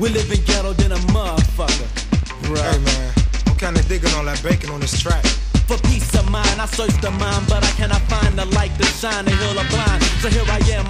We live in ghetto than a motherfucker, bruh. Hey man, I'm kinda digging all that bacon on this track. For peace of mind, I search the mind, but I cannot find the light to shine, the hill of blind. So here I am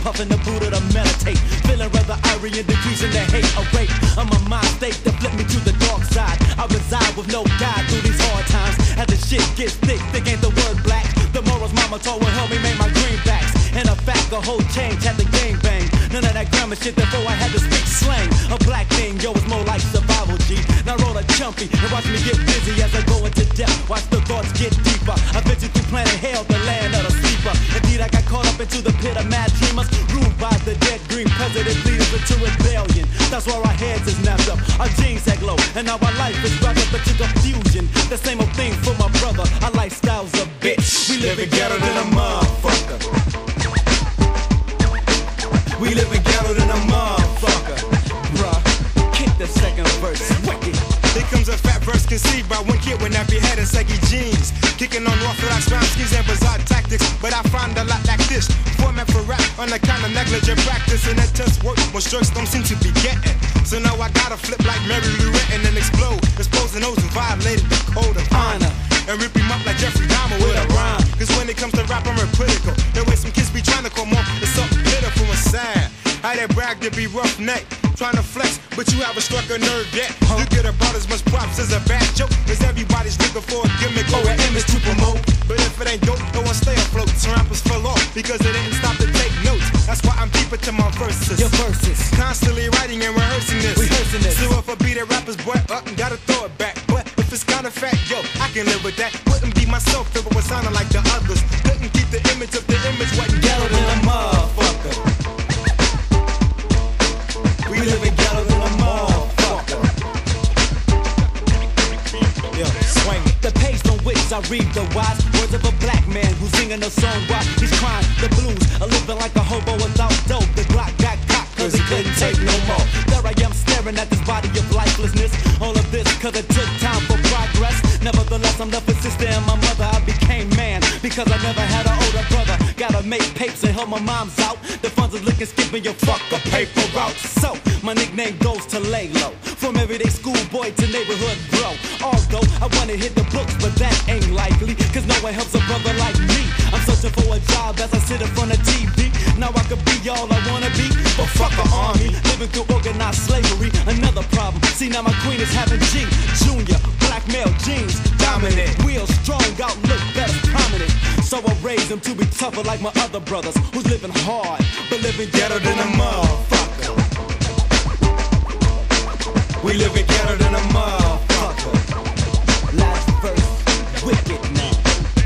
puffing the Buddha to meditate, feeling rather irie and decreasing the hate or rape. I'm a mind state to flip me to the dark side. I reside with no guide through these hard times. As the shit gets thick, thick ain't the word black. The morals mama told will help me make my greenbacks. And a fact, a whole change had the game bang. None of that grammar shit, therefore I had to speak slang. A black thing, yo, it's more like survival, G. Now roll a chumpy and watch me get busy as I go into depth. Watch the thoughts get deeper. I venture through planet hell, the land of the sleeper. Indeed, I got caught up into the pit of mad dreamers, ruled by the dead green president leaders into rebellion. That's why our heads is napped up, our jeans that glow, and now our life is wrapped up into confusion. The same old thing for my brother, our lifestyle's a bitch. We live in ghetto than a motherfucker. We live in ghetto than a motherfucker, bruh. Kick the second verse, wicked. Here comes a fat verse conceived by one kid with nappy head and saggy jeans, kicking on orthodox rhyme schemes and bizarre tactics. But I find a lot like this format for rap on a kind of negligent practice, and that just work when strokes don't seem to be getting. So now I gotta flip like Mary Lou Retton and explode, exposing those who violated the code of honor, and rip him up like Jeffrey Dahmer with a rhyme. Cause when it comes to rap, I'm critical. The way some kids be trying to come off, it's something pitiful and sad. How they brag to be rough neck, trying to flex, but you haven't struck a nerve yet. You get about as much props as a bad joke, cause everybody's looking for a gimmick or an image to promote. But if it ain't dope, no one stay afloat. Some rappers fell off because they didn't stop to take notes. That's why I'm deeper to my verses. Your verses. Constantly writing and rehearsing this. So if I beat a rapper's butt up, gotta throw it back. But if it's kinda fat, yo, I can live with that. Wouldn't be myself if it was sounding like the others. Couldn't keep the image of the image wasn't Ghetto than a motherfucker. We live in ghetto than a motherfucker. Yo, swing it. The page on which I read the wise words of a black man who's singing a song while he's crying the blues, a living like a hobo without dope. The Glock got cocked cause he couldn't take no more. There I am staring at this body of lifelessness. All of this cause it took time for progress. Nevertheless, I'm left with sister and my mother. I became man because I never had an older brother. Gotta make papes and help my moms out. The funds is looking skipping your fucker paper route. So my nickname goes to lay low, from everyday schoolboy to neighborhood bro. Although I wanna hit the books, but that ain't likely, cause no one helps a brother like me. I'm searching for a job as I sit in front of TV. Now I could be all I wanna be, but fuck a army. Living through organized slavery, another problem. See now my queen is having G. Junior, black male jeans, dominant. Real strong, outlook better prominent. So I raised them to be tougher like my other brothers, who's living hard, but living ghetto than a motherfucker. We live in ghetto than a motherfucker. Last verse, wicked man.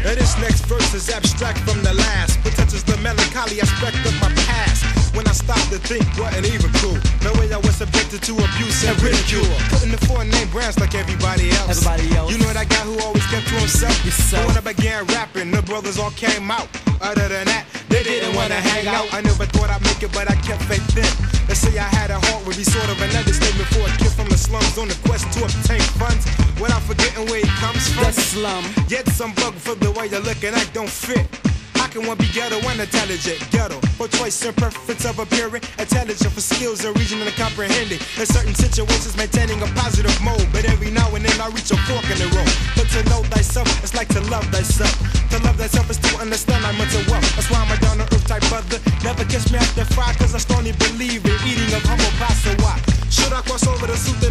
Now this next verse is abstract from the last, but touches the melancholy aspect of my past. When I stopped to think, wasn't even cool. No way I was subjected to abuse and ridicule. Couldn't afford name brands like everybody else. You know that guy who always kept to himself. But when I began rapping, the brothers all came out. Other than that, they didn't wanna hang out. I never thought I'd make it, but I kept faith then. They say I had a heart would be sort of an understatement for a kid from the slums on the quest to obtain funds, without forgetting where he comes from. The slum. Yet some bug for the way you look and act don't fit. How can one be ghetto and intelligent? Ghetto for choice and preference of appearing, intelligent for skills and reasoning and comprehending. In certain situations, maintaining a positive mode, but every now and then I reach a fork in the road. But to know thyself, it's like to love thyself. To love thyself is to understand I'm mental wealth. That's why I'm a down to earth type brother. Never catch me after fire, cause I strongly believe in eating of humble pie. So why should I cross over the suit